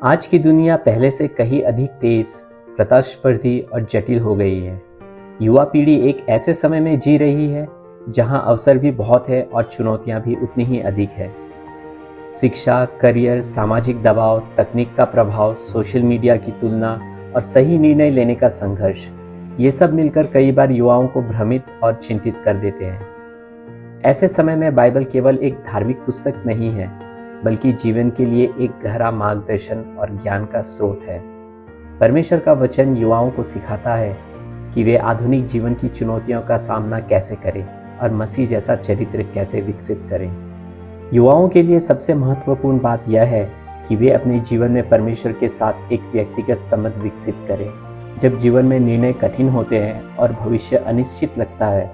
आज की दुनिया पहले से कहीं अधिक तेज, प्रतिस्पर्धी और जटिल हो गई है। युवा पीढ़ी एक ऐसे समय में जी रही है जहां अवसर भी बहुत है और चुनौतियां भी उतनी ही अधिक है। शिक्षा, करियर, सामाजिक दबाव, तकनीक का प्रभाव, सोशल मीडिया की तुलना और सही निर्णय लेने का संघर्ष, ये सब मिलकर कई बार युवाओं को भ्रमित और चिंतित कर देते हैं। ऐसे समय में बाइबल केवल एक धार्मिक पुस्तक नहीं है, बल्कि जीवन के लिए एक गहरा मार्गदर्शन और ज्ञान का स्रोत है। परमेश्वर का वचन युवाओं को सिखाता है कि वे आधुनिक जीवन की चुनौतियों का सामना कैसे करें और मसीह जैसा चरित्र कैसे विकसित करें। युवाओं के लिए सबसे महत्वपूर्ण बात यह है कि वे अपने जीवन में परमेश्वर के साथ एक व्यक्तिगत संबंध विकसित करें। जब जीवन में निर्णय कठिन होते हैं और भविष्य अनिश्चित लगता है,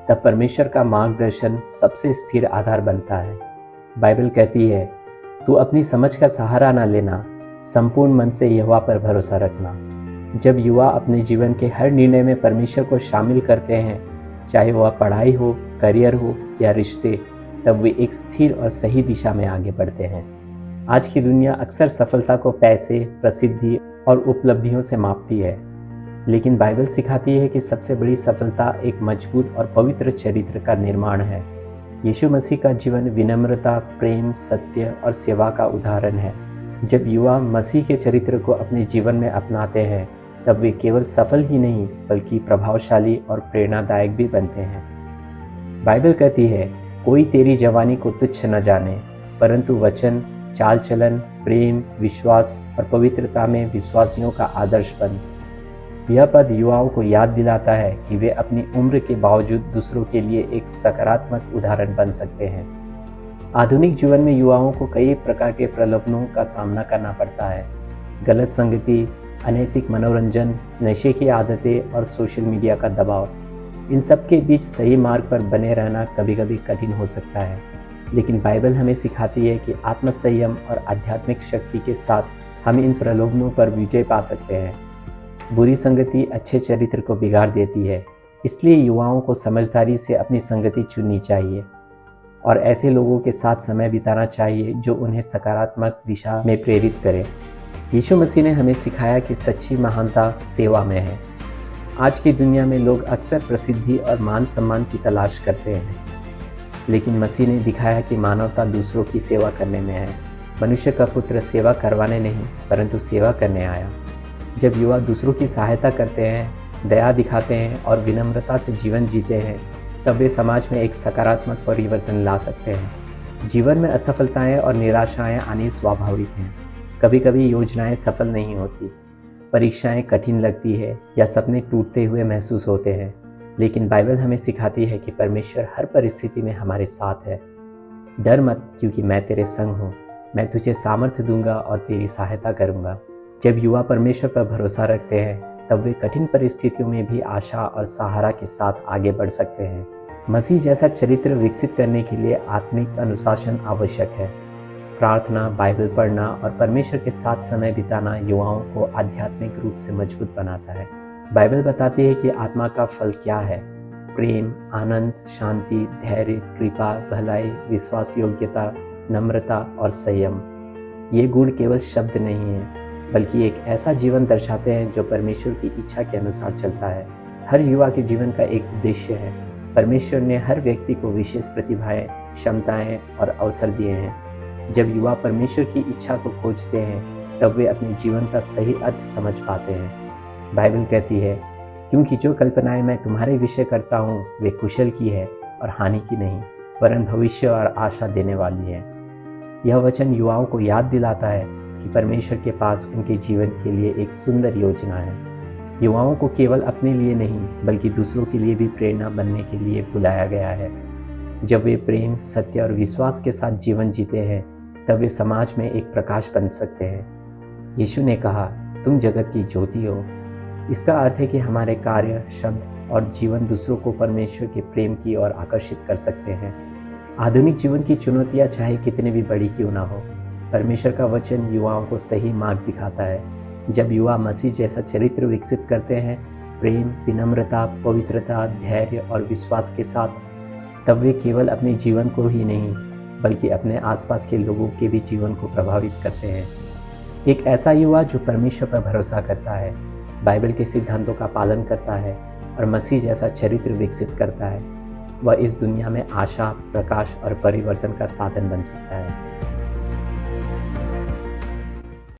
तब परमेश्वर का मार्गदर्शन सबसे स्थिर आधार बनता है। बाइबल कहती है, तू अपनी समझ का सहारा न लेना, संपूर्ण मन से यहोवा पर भरोसा रखना। जब युवा अपने जीवन के हर निर्णय में परमेश्वर को शामिल करते हैं, चाहे वह पढ़ाई हो, करियर हो या रिश्ते, तब वे एक स्थिर और सही दिशा में आगे बढ़ते हैं। आज की दुनिया अक्सर सफलता को पैसे, प्रसिद्धि और उपलब्धियों से मापती है, लेकिन बाइबल सिखाती है कि सबसे बड़ी सफलता एक मजबूत और पवित्र चरित्र का निर्माण है। यीशु मसीह का जीवन विनम्रता, प्रेम, सत्य और सेवा का उदाहरण है। जब युवा मसीह के चरित्र को अपने जीवन में अपनाते हैं, तब वे केवल सफल ही नहीं बल्कि प्रभावशाली और प्रेरणादायक भी बनते हैं। बाइबल कहती है, कोई तेरी जवानी को तुच्छ न जाने, परंतु वचन, चाल चलन, प्रेम, विश्वास और पवित्रता में विश्वासियों का आदर्श बन। यह पद युवाओं को याद दिलाता है कि वे अपनी उम्र के बावजूद दूसरों के लिए एक सकारात्मक उदाहरण बन सकते हैं। आधुनिक जीवन में युवाओं को कई प्रकार के प्रलोभनों का सामना करना पड़ता है। गलत संगति, अनैतिक मनोरंजन, नशे की आदतें और सोशल मीडिया का दबाव, इन सब के बीच सही मार्ग पर बने रहना कभी कभी कठिन हो सकता है। लेकिन बाइबल हमें सिखाती है कि आत्मसंयम और आध्यात्मिक शक्ति के साथ हम इन प्रलोभनों पर विजय पा सकते हैं। बुरी संगति अच्छे चरित्र को बिगाड़ देती है, इसलिए युवाओं को समझदारी से अपनी संगति चुननी चाहिए और ऐसे लोगों के साथ समय बिताना चाहिए जो उन्हें सकारात्मक दिशा में प्रेरित करें। यीशु मसीह ने हमें सिखाया कि सच्ची महानता सेवा में है। आज की दुनिया में लोग अक्सर प्रसिद्धि और मान सम्मान की तलाश करते हैं, लेकिन मसीह ने दिखाया कि मानवता दूसरों की सेवा करने में है। मनुष्य का पुत्र सेवा करवाने नहीं परंतु सेवा करने आया। जब युवा दूसरों की सहायता करते हैं, दया दिखाते हैं और विनम्रता से जीवन जीते हैं, तब वे समाज में एक सकारात्मक परिवर्तन ला सकते हैं। जीवन में असफलताएं और निराशाएं आनी स्वाभाविक हैं। कभी कभी योजनाएं सफल नहीं होती, परीक्षाएं कठिन लगती है या सपने टूटते हुए महसूस होते हैं, लेकिन बाइबल हमें सिखाती है कि परमेश्वर हर परिस्थिति में हमारे साथ है। डर मत, क्योंकि मैं तेरे संग हूँ। मैं तुझे सामर्थ्य दूंगा और तेरी सहायता करूंगा। जब युवा परमेश्वर पर भरोसा रखते हैं, तब वे कठिन परिस्थितियों में भी आशा और सहारा के साथ आगे बढ़ सकते हैं। मसीह जैसा चरित्र विकसित करने के लिए आत्मिक अनुशासन आवश्यक है। प्रार्थना, बाइबल पढ़ना और परमेश्वर के साथ समय बिताना युवाओं को आध्यात्मिक रूप से मजबूत बनाता है। बाइबल बताती है कि आत्मा का फल क्या है। प्रेम, आनंद, शांति, धैर्य, कृपा, भलाई, विश्वास योग्यता, नम्रता और संयम। ये गुण केवल शब्द नहीं हैं, बल्कि एक ऐसा जीवन दर्शाते हैं जो परमेश्वर की इच्छा के अनुसार चलता है। हर युवा के जीवन का एक उद्देश्य है। परमेश्वर ने हर व्यक्ति को विशेष प्रतिभाएं, क्षमताएं और अवसर दिए हैं। जब युवा परमेश्वर की इच्छा को खोजते हैं, तब वे अपने जीवन का सही अर्थ समझ पाते हैं। बाइबल कहती है, क्योंकि जो कल्पनाएं मैं तुम्हारे विषय करता हूँ, वे कुशल की है और हानि की नहीं, वरन भविष्य और आशा देने वाली है। यह वचन युवाओं को याद दिलाता है कि परमेश्वर के पास उनके जीवन के लिए एक सुंदर योजना है। युवाओं को केवल अपने लिए नहीं बल्कि दूसरों के लिए भी प्रेरणा बनने के लिए बुलाया गया है। जब वे प्रेम, सत्य और विश्वास के साथ जीवन जीते हैं, तब वे समाज में एक प्रकाश बन सकते हैं। यीशु ने कहा, तुम जगत की ज्योति हो। इसका अर्थ है कि हमारे कार्य, शब्द और जीवन दूसरों को परमेश्वर के प्रेम की ओर आकर्षित कर सकते हैं। आधुनिक जीवन की चुनौतियां चाहे कितनी भी बड़ी क्यों ना हो, परमेश्वर का वचन युवाओं को सही मार्ग दिखाता है। जब युवा मसीह जैसा चरित्र विकसित करते हैं, प्रेम, विनम्रता, पवित्रता, धैर्य और विश्वास के साथ, तब वे केवल अपने जीवन को ही नहीं बल्कि अपने आसपास के लोगों के भी जीवन को प्रभावित करते हैं। एक ऐसा युवा जो परमेश्वर पर भरोसा करता है, बाइबल के सिद्धांतों का पालन करता है और मसीह जैसा चरित्र विकसित करता है, वह इस दुनिया में आशा, प्रकाश और परिवर्तन का साधन बन सकता है।